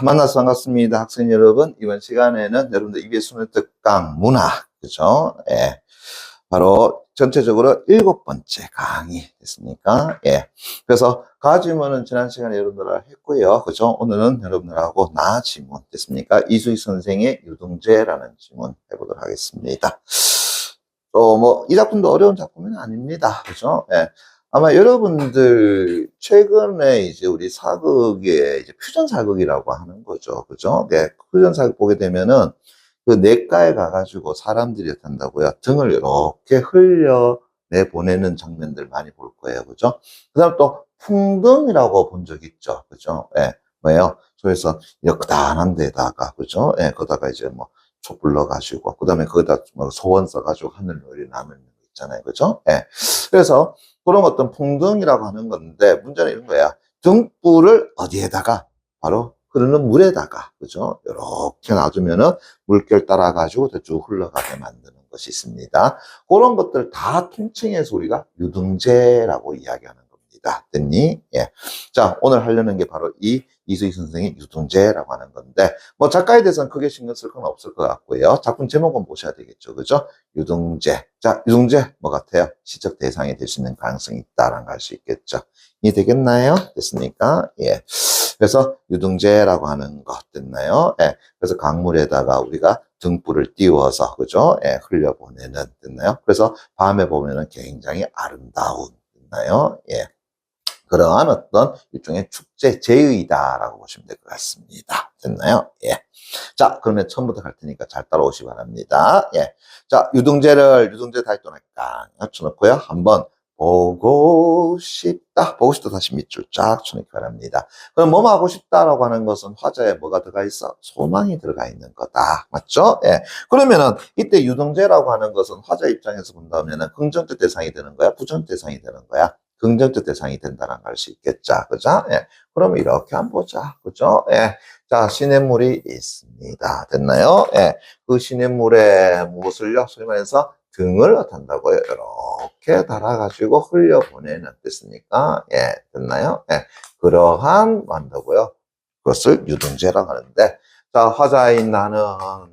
만나서 반갑습니다. 학생 여러분. 이번 시간에는 여러분들 EBS 수능 특강 문화, 그죠? 예. 바로 전체적으로 7번째 강의 됐습니까? 예. 그래서 가지문은 지난 시간에 여러분들 했고요. 그죠? 오늘은 여러분들하고 나 지문 됐습니까? 이수희 선생의 유등재라는 지문 해보도록 하겠습니다. 이 작품도 어려운 작품은 아닙니다. 그죠? 예. 아마 여러분들 최근에 이제 우리 사극에 이제 퓨전 사극이라고 하는 거죠. 그죠? 네. 퓨전 사극 보게 되면은 그 냇가에 가가지고 사람들이 한다고요. 등을 이렇게 흘려내 보내는 장면들 많이 볼 거예요. 그죠? 그 다음 또 풍등이라고 본 적 있죠. 그죠? 예. 뭐예요? 그래서 크다란 데다가, 그죠? 예. 거기다가 이제 뭐 촛불 넣어가지고, 그 다음에 거기다 뭐 소원 써가지고 하늘놀이 나누는 거 있잖아요. 그죠? 예. 그래서 그런 어떤 풍등이라고 하는 건데, 문제는 이런 거야. 등불을 어디에다가? 바로 흐르는 물에다가, 그죠? 이렇게 놔두면은 물결 따라가지고 쭉 흘러가게 만드는 것이 있습니다. 그런 것들 다 통칭해서 우리가 유등재라고 이야기하는 겁니다. 됐니? 예. 자, 오늘 하려는 게 바로 이 이수희 선생의 유등재라고 하는 건데, 뭐 작가에 대해서는 크게 신경 쓸 건 없을 것 같고요. 작품 제목은 보셔야 되겠죠. 그죠? 유등재. 자, 유등재 뭐 같아요? 시적 대상이 될 수 있는 가능성이 있다라는 걸 알 수 있겠죠. 이해되겠나요? 됐습니까? 예. 그래서 유등재라고 하는 것 됐나요? 예. 그래서 강물에다가 우리가 등불을 띄워서, 그죠? 예, 흘려보내는, 됐나요? 그래서 밤에 보면은 굉장히 아름다운, 됐나요? 예. 그러한 어떤 일종의 축제 제의다라고 보시면 될 것 같습니다. 됐나요? 예. 자, 그러면 처음부터 갈 테니까 잘 따라오시기 바랍니다. 예. 자, 유등재 다시 또 깡 쳐놓고요. 한번 보고 싶다. 보고 싶다 다시 밑줄 쫙 쳐놓기 바랍니다. 그럼 뭐뭐 하고 싶다라고 하는 것은 화자에 뭐가 들어가 있어? 소망이 들어가 있는 거다. 맞죠? 예. 그러면은 이때 유등재라고 하는 것은 화자 입장에서 본다면은 긍정적 대상이 되는 거야? 부정적 대상이 되는 거야? 긍정적 대상이 된다는 걸 알 수 있겠죠. 그죠? 예. 그러면 이렇게 한번 보자. 그죠? 예. 자, 시냇물이 있습니다. 됐나요? 예. 그 시냇물에 무엇을요? 소위 말해서 등을 어떤다고요? 이렇게 달아가지고 흘려보내는 됐습니까? 예. 됐나요? 예. 그러한 한다고요? 그것을 유등재라고 하는데, 자, 화자인 나는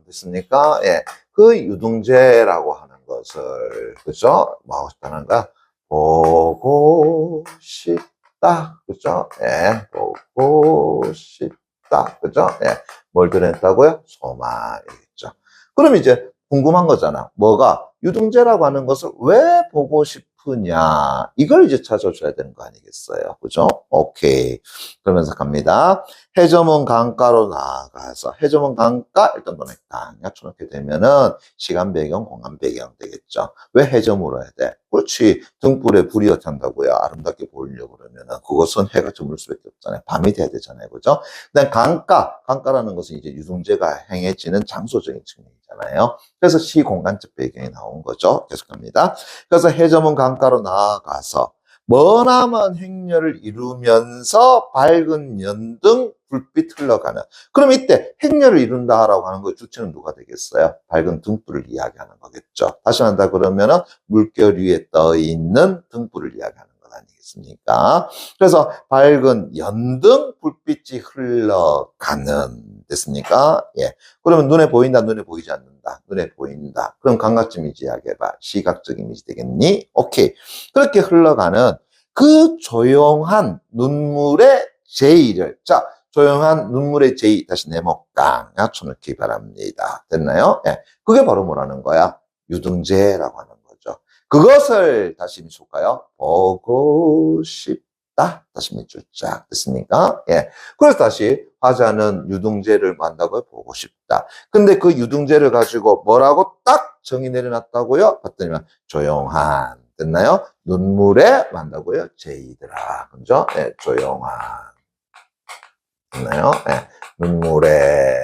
됐습니까? 예. 그 유등재라고 하는 것을, 그죠? 뭐 하고 싶다는 거야? 보고 싶다. 그죠? 예. 보고 싶다. 그죠? 예. 뭘 드러냈다고요? 소망이겠죠. 그럼 이제 궁금한 거잖아. 뭐가? 유등재라고 하는 것을 왜 보고 싶으냐? 이걸 이제 찾아줘야 되는 거 아니겠어요? 그죠? 오케이. 그러면서 갑니다. 해저문 강가로 나아가서, 해저문 강가, 일단 너네 강야 쳐놓게 되면은 시간 배경, 공간 배경 되겠죠. 왜 해저문으로 해야 돼? 그렇지. 등불에 불이 어쩐다고요. 아름답게 보이려고 그러면은 그것은 해가 저물 수밖에 없잖아요. 밤이 돼야 되잖아요. 그죠? 그다음 강가라는 것은 이제 유등재가 행해지는 장소적인 측면이잖아요. 그래서 시공간적 배경이 나온 거죠. 계속합니다. 그래서 해저문 강가로 나아가서 머나먼 행렬을 이루면서 밝은 연등 불빛 흘러가는. 그럼 이때 행렬을 이룬다라고 하는 거 주체는 누가 되겠어요? 밝은 등불을 이야기하는 거겠죠. 다시 한다 그러면은 물결 위에 떠 있는 등불을 이야기하는 것 아니겠습니까? 그래서 밝은 연등 불빛이 흘러가는 됐습니까? 예. 그러면 눈에 보인다, 눈에 보이지 않는다. 눈에 보인다. 그럼 감각적 이미지 이야기해봐. 시각적 이미지 되겠니? 오케이. 그렇게 흘러가는 그 조용한 눈물의 제의를, 자, 조용한 눈물의 제의, 다시 네모 깡 쳐놓기 바랍니다. 됐나요? 예. 그게 바로 뭐라는 거야? 유등재라고 하는 거죠. 그것을 다시 밑줄까요? 보고 싶다. 다시 밑줄 쫙 됐습니까? 예. 그래서 다시 화자는 유등재를 만다고 보고 싶다. 근데 그 유등재를 가지고 뭐라고 딱 정의 내려놨다고요? 봤더니만 조용한. 됐나요? 눈물에 만다고요? 제이더라. 그죠? 예, 조용한. 됐나요? 예, 눈물에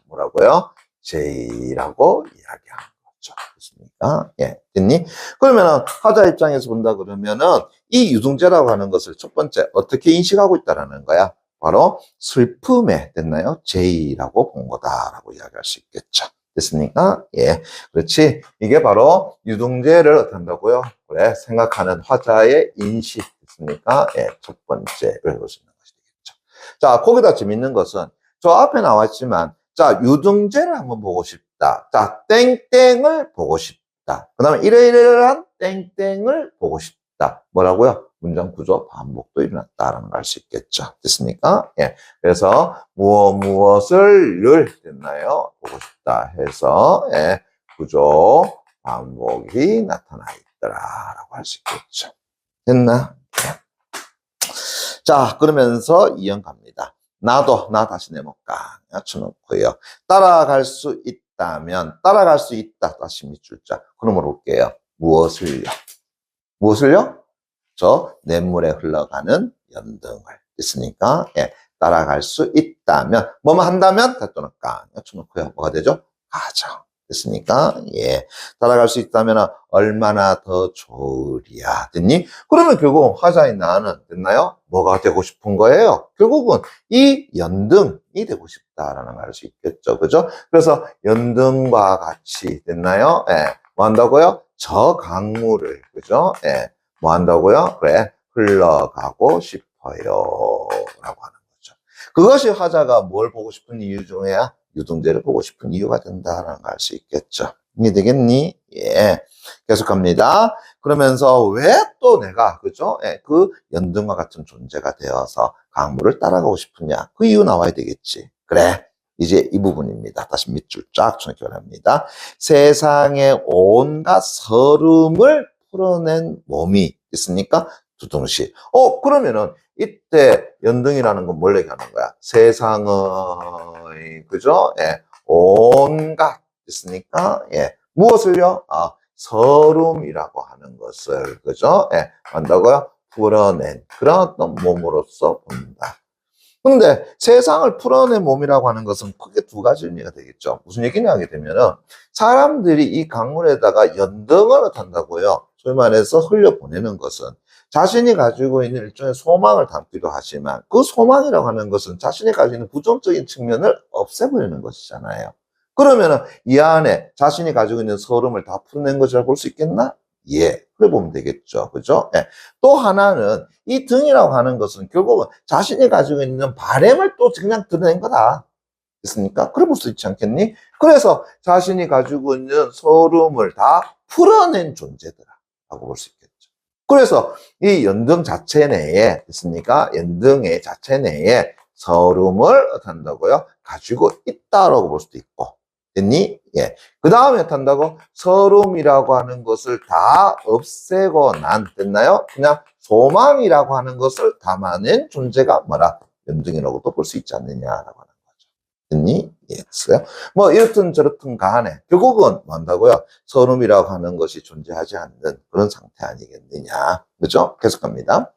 뭐라고요? 제이라고 이야기하는 거죠. 됐습니까? 예, 됐니? 그러면은 화자 입장에서 본다 그러면은 이 유등재라고 하는 것을 첫 번째 어떻게 인식하고 있다라는 거야? 바로 슬픔에 됐나요? 제이라고 본 거다라고 이야기할 수 있겠죠. 됐습니까? 예. 그렇지. 이게 바로 유등재를 어떻게 한다고요? 그래. 생각하는 화자의 인식. 됐습니까? 예. 첫 번째를 볼 수 있는 것이 되겠죠. 자, 거기다 재밌는 것은 저 앞에 나왔지만, 자, 유등재를 한번 보고 싶다. 자, 땡땡을 보고 싶다. 그 다음에 이러이러한 땡땡을 보고 싶다. 뭐라고요? 문장 구조 반복도 일어났다라는 걸 알 수 있겠죠. 됐습니까? 예. 그래서 무엇을 됐나요? 보고 싶다 해서 예. 구조 반복이 나타나 있더라라고 할 수 있겠죠. 됐나? 자, 그러면서 이형 갑니다. 나도, 나 다시 내볼까? 맞춰놓고요. 따라갈 수 있다면, 따라갈 수 있다. 다시 밑줄 자. 그럼 물어볼게요. 무엇을요? 무엇을요? 저 냇물에 흘러가는 연등을. 됐으니까, 예. 따라갈 수 있다면, 뭐뭐 한다면, 다 또는까. 맞춰놓고요. 뭐가 되죠? 가정. 됐습니까? 예. 따라갈 수 있다면 얼마나 더 좋으랴. 됐니? 그러면 결국 화자인 나는 됐나요? 뭐가 되고 싶은 거예요? 결국은 이 연등이 되고 싶다라는 걸 알 수 있겠죠. 그죠? 그래서 연등과 같이 됐나요? 예. 뭐 한다고요? 저 강물을, 그죠? 예. 뭐 한다고요? 그래. 흘러가고 싶어요. 라고 하는 거죠. 그것이 화자가 뭘 보고 싶은 이유 중에야 유등재를 보고 싶은 이유가 된다라는 걸 알 수 있겠죠. 이해되겠니? 예. 계속 갑니다. 그러면서 왜 또 내가, 그죠? 예, 그 연등과 같은 존재가 되어서 강물을 따라가고 싶으냐? 그 이유 나와야 되겠지. 그래. 이제 이 부분입니다. 다시 밑줄 쫙 쳐놓기 바랍니다. 세상의 온갖 서름을 풀어낸 몸이 있으니까 두둥실. 그러면은 이때 연등이라는 건 뭘 얘기하는 거야? 세상의, 그죠? 예, 온갖 있으니까, 예, 무엇을요? 서름이라고 하는 것을, 그죠? 예, 한다고요? 풀어낸 그런 어떤 몸으로서 본다. 근데 세상을 풀어낸 몸이라고 하는 것은 크게 두 가지 의미가 되겠죠. 무슨 얘기냐 하게 되면은 사람들이 이 강물에다가 연등을 탄다고요. 소위 말해서 흘려보내는 것은 자신이 가지고 있는 일종의 소망을 담기도 하지만 그 소망이라고 하는 것은 자신이 가지고 있는 부정적인 측면을 없애버리는 것이잖아요. 그러면은 이 안에 자신이 가지고 있는 서름을 다 풀어낸 것이라고 볼 수 있겠나? 예, 그래 보면 되겠죠. 그죠? 예. 또 하나는 이 등이라고 하는 것은 결국은 자신이 가지고 있는 바램을 또 그냥 드러낸 거다. 됐습니까? 그래 볼 수 있지 않겠니? 그래서 자신이 가지고 있는 서름을 다 풀어낸 존재더라라고 볼 수 있겠죠. 그래서 이 연등 자체 내에, 됐습니까? 연등의 자체 내에 서름을 어떤다고요? 가지고 있다라고 볼 수도 있고. 됐니? 예. 그 다음에 어떤다고? 서름이라고 하는 것을 다 없애고 됐나요? 그냥 소망이라고 하는 것을 담아낸 존재가 뭐라? 연등이라고도 볼 수 있지 않느냐라고 하는 거죠. 됐니? 예, 됐어요? 뭐, 이렇든 저렇든 간에, 결국은 뭐 한다고요? 서름이라고 하는 것이 존재하지 않는 그런 상태 아니겠느냐. 그죠? 계속 갑니다.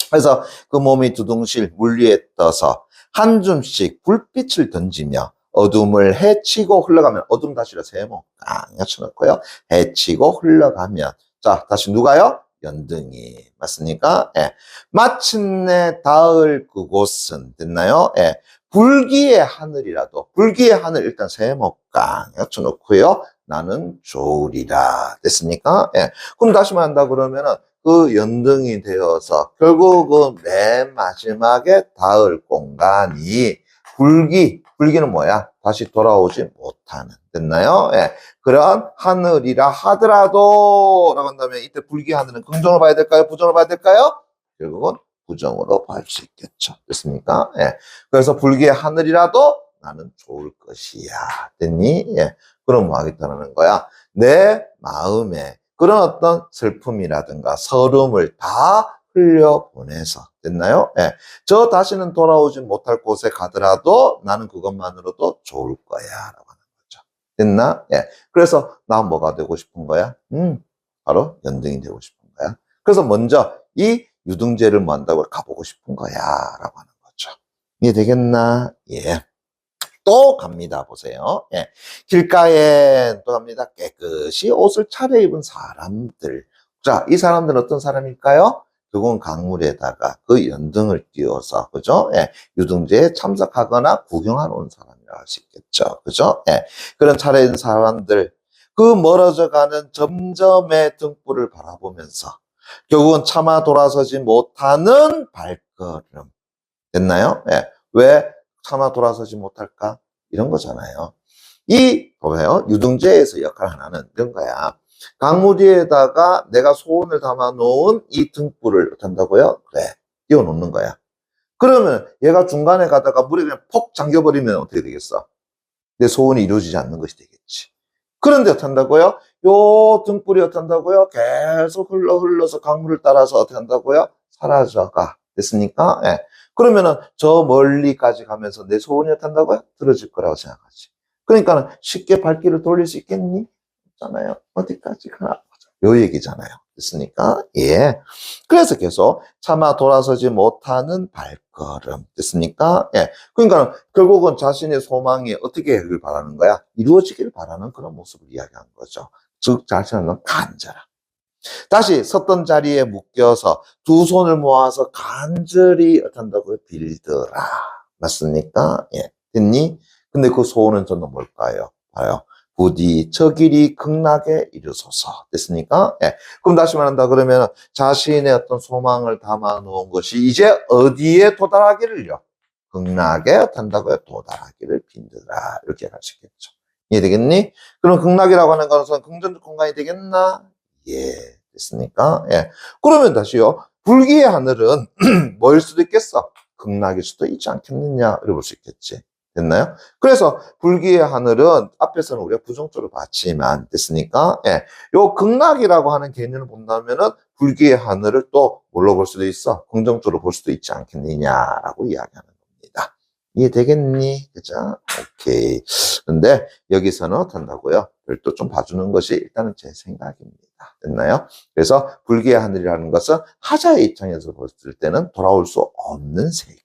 그래서 그 몸이 두둥실 물 위에 떠서 한 줌씩 불빛을 던지며 어둠을 헤치고 흘러가면, 어둠 다시로 세모 깡 쳐놓고요. 헤치고 흘러가면, 자, 다시 누가요? 연등이. 맞습니까? 예. 마침내 닿을 그곳은, 됐나요? 예. 불기의 하늘이라도, 불기의 하늘 일단 세모 깡 쳐놓고요. 나는 좋으리라. 됐습니까? 예. 그럼 다시 말한다 그러면은, 그 연등이 되어서 결국은 맨 마지막에 닿을 공간이 불기는 뭐야? 다시 돌아오지 못하는. 됐나요? 예. 그런 하늘이라 하더라도 라고 한다면 이때 불기 하늘은 긍정으로 봐야 될까요? 부정으로 봐야 될까요? 결국은 부정으로 볼 수 있겠죠. 됐습니까? 예. 그래서 불기의 하늘이라도 나는 좋을 것이야. 됐니? 예. 그럼 뭐 하겠다는 거야? 내 마음에 그런 어떤 슬픔이라든가 서름을 다 흘려보내서, 됐나요? 예. 저 다시는 돌아오지 못할 곳에 가더라도 나는 그것만으로도 좋을 거야. 라고 하는 거죠. 됐나? 예. 그래서 나 뭐가 되고 싶은 거야? 바로 연등이 되고 싶은 거야. 그래서 먼저 이 유등재를 뭐 한다고? 가보고 싶은 거야. 라고 하는 거죠. 이해되겠나? 예. 또 갑니다. 보세요. 예. 길가에 또 갑니다. 깨끗이 옷을 차려입은 사람들. 자, 이 사람들은 어떤 사람일까요? 그건 강물에다가 그 연등을 띄워서, 그죠? 예. 유등재에 참석하거나 구경하러 온 사람이라고 할 수 있겠죠. 그죠? 예. 그런 차려입은 사람들, 그 멀어져 가는 점점의 등불을 바라보면서 결국은 차마 돌아서지 못하는 발걸음. 됐나요? 예. 왜? 차마 돌아서지 못할까? 이런 거잖아요. 보세요. 유등재에서 역할 하나는 이런 거야. 강물 위에다가 내가 소원을 담아 놓은 이 등불을 한다고요? 그래. 띄워 놓는 거야. 그러면 얘가 중간에 가다가 물에 그냥 폭 잠겨버리면 어떻게 되겠어? 내 소원이 이루어지지 않는 것이 되겠지. 그런데 어떻게 한다고요? 요 등불이 어떻게 한다고요? 계속 흘러서 강물을 따라서 어떻게 한다고요? 사라져가. 됐습니까? 예. 그러면은 저 멀리까지 가면서 내 소원이 어떻게 한다고요? 들어질 거라고 생각하지. 그러니까는 쉽게 발길을 돌릴 수 있겠니? 없잖아요. 어디까지 가나? 요 얘기잖아요. 됐습니까? 예. 그래서 계속 차마 돌아서지 못하는 발걸음. 됐습니까? 예. 그러니까 결국은 자신의 소망이 어떻게 하길 바라는 거야? 이루어지길 바라는 그런 모습을 이야기한 거죠. 즉, 자신은 간절함. 다시 섰던 자리에 묶여서 두 손을 모아서 간절히 어떤다고요? 빌더라. 맞습니까? 예. 됐니? 근데 그 소원은 저는 뭘까요? 봐요. 부디 저 길이 극락에 이르소서. 됐습니까? 예. 그럼 다시 말한다 그러면 자신의 어떤 소망을 담아 놓은 것이 이제 어디에 도달하기를요? 극락에 한다고요? 도달하기를 빌더라. 이렇게 할 수 있겠죠. 이해되겠니? 그럼 극락이라고 하는 것은 긍정적 공간이 되겠나? 예. 됐습니까? 예. 그러면 다시요. 불기의 하늘은 뭐일 수도 있겠어? 극락일 수도 있지 않겠느냐? 이래 볼 수 있겠지. 됐나요? 그래서 불기의 하늘은 앞에서는 우리가 부정적으로 봤지만 됐으니까 예. 요 극락이라고 하는 개념을 본다면은 불기의 하늘을 또 뭘로 볼 수도 있어? 긍정적으로 볼 수도 있지 않겠느냐라고 이야기하는 겁니다. 이해되겠니? 그죠? 오케이. 근데 여기서는 어떤다고요? 별도 좀 봐주는 것이 일단은 제 생각입니다. 됐나요? 그래서 불기의 하늘이라는 것은 하자의 입장에서 봤을 때는 돌아올 수 없는 세계.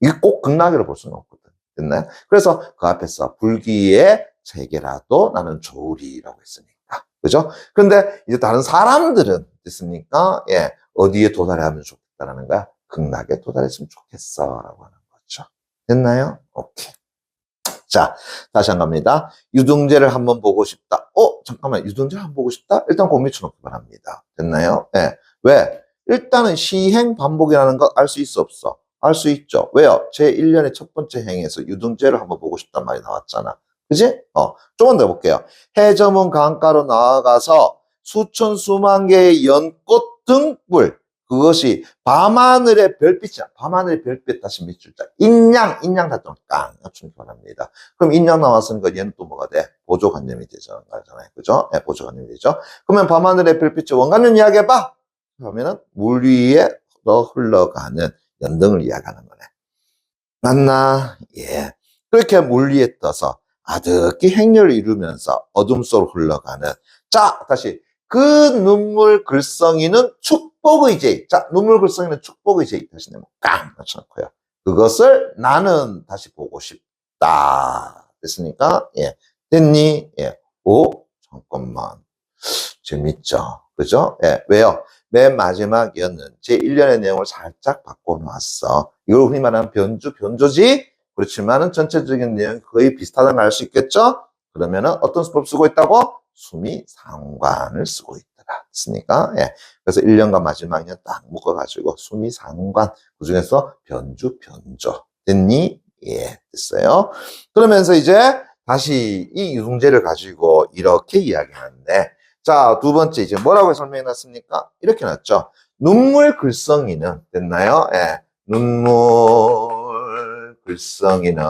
이게 꼭 극락이라고 볼 수는 없거든. 됐나요? 그래서 그 앞에서 불기의 세계라도 나는 좋으리라고 했으니까. 그죠? 근데 이제 다른 사람들은 됐습니까? 예. 어디에 도달하면 좋겠다라는 거야? 극락에 도달했으면 좋겠어. 라고 하는 거죠. 됐나요? 오케이. 자, 다시 한 겁니다. 유등재를 한번 보고 싶다. 잠깐만, 유등재를 한번 보고 싶다? 일단 고민 쳐놓기 바랍니다. 됐나요? 예. 왜? 일단은 시행 반복이라는 거 알 수 있어, 없어? 알 수 있죠. 왜요? 제 1년의 첫 번째 행에서 유등재를 한번 보고 싶단 말이 나왔잖아. 그지? 조금 더 해볼게요. 해저문 강가로 나아가서 수천 수만 개의 연꽃 등불. 그것이 밤하늘의 별빛이야. 밤하늘의 별빛 다시 밑줄 자. 인양 다좀 깡. 맞추기 바랍니다. 그럼 인양 나왔으니까 얘는 또 뭐가 돼? 보조관념이 되죠. 그죠? 네, 보조관념이 되죠. 그러면 밤하늘의 별빛의 원관념 이야기해봐. 그러면은 물 위에 흘러가는 연등을 이야기하는 거네. 맞나? 예. 그렇게 물 위에 떠서 아득히 행렬을 이루면서 어둠 속으로 흘러가는. 자, 다시. 그 눈물 글썽이는 축복의 제의. 자, 눈물 글썽이는 축복의 제의. 다시 내면 깡! 맞춰놓고요. 그것을 나는 다시 보고 싶다. 됐습니까? 예. 됐니? 예. 잠깐만. 재밌죠? 그죠? 예. 왜요? 맨 마지막이었는 제 1년의 내용을 살짝 바꿔놨어. 이걸 흔히 말하는 변조지? 그렇지만은 전체적인 내용이 거의 비슷하다는 걸 알 수 있겠죠? 그러면은 어떤 수법 쓰고 있다고? 수미상관을 쓰고 있더라. 됐습니까? 예. 그래서 1년과 마지막 2년 딱 묶어가지고 수미상관. 그 중에서 변조. 됐니? 예. 됐어요. 그러면서 이제 다시 이 유등재를 가지고 이렇게 이야기하는데, 자, 두 번째 이제 뭐라고 설명해 놨습니까? 이렇게 놨죠. 눈물 글썽이는, 됐나요? 예. 눈물 글썽이는,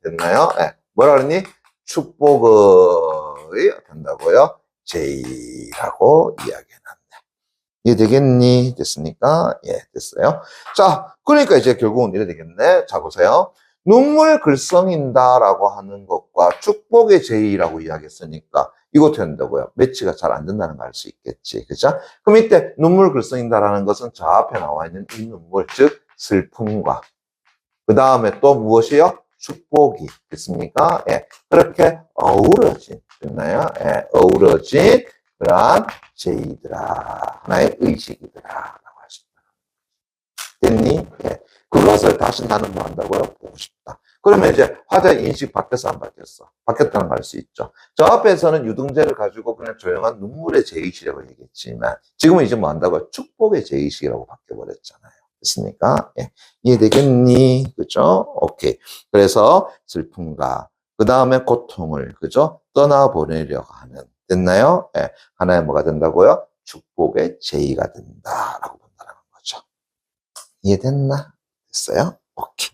됐나요? 예. 뭐라 그러니? 축복의 된다고요? 제의라고 이야기해놨네. 이해 되겠니? 됐습니까? 예, 됐어요. 자, 그러니까 이제 결국은 이래 되겠네. 자, 보세요. 눈물 글썽인다라고 하는 것과 축복의 제의라고 이야기했으니까 이것도 된다고요. 매치가 잘 안 된다는 걸 알 수 있겠지. 그죠? 그럼 이때 눈물 글썽인다라는 것은 저 앞에 나와 있는 이 눈물, 즉 슬픔과 그 다음에 또 무엇이요? 축복이 됐습니까? 예. 그렇게 어우러진, 됐나요? 예. 어우러진 그러한 제의들아. 하나의 의식이더라. 라고 할 수 있다. 됐니? 예. 그것을 다시 나는 뭐 한다고요? 보고 싶다. 그러면 이제 화자의 인식 바뀌었어, 안 바뀌었어? 바뀌었다는 걸 알 수 있죠. 저 앞에서는 유등재를 가지고 그냥 조용한 눈물의 제의식이라고 얘기했지만, 지금은 이제 뭐 한다고요? 축복의 제의식이라고 바뀌어버렸잖아요. 됐습니까? 예. 이해되겠니? 그죠? 오케이. 그래서 슬픔과 그 다음에 고통을 그죠? 떠나보내려고 하는 됐나요? 예. 하나의 뭐가 된다고요? 축복의 제의가 된다라고 본다는 거죠. 이해됐나? 됐어요? 오케이.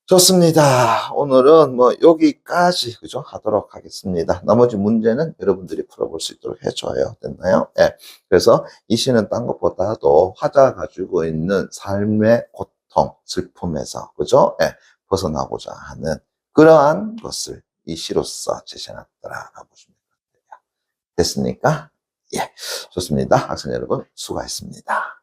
좋습니다. 오늘은 뭐 여기까지 그죠? 하도록 하겠습니다. 나머지 문제는 여러분들이 풀어볼 수 있도록 해줘요. 됐나요? 예. 그래서 이 시는 딴 것보다도 화자가 가지고 있는 삶의 고통, 슬픔에서 그죠? 예. 벗어나고자 하는 그러한 것을 이 시로서 제시해놨더라라고 보시면 돼요. 됐습니까? 예. 좋습니다. 학생 여러분 수고하셨습니다.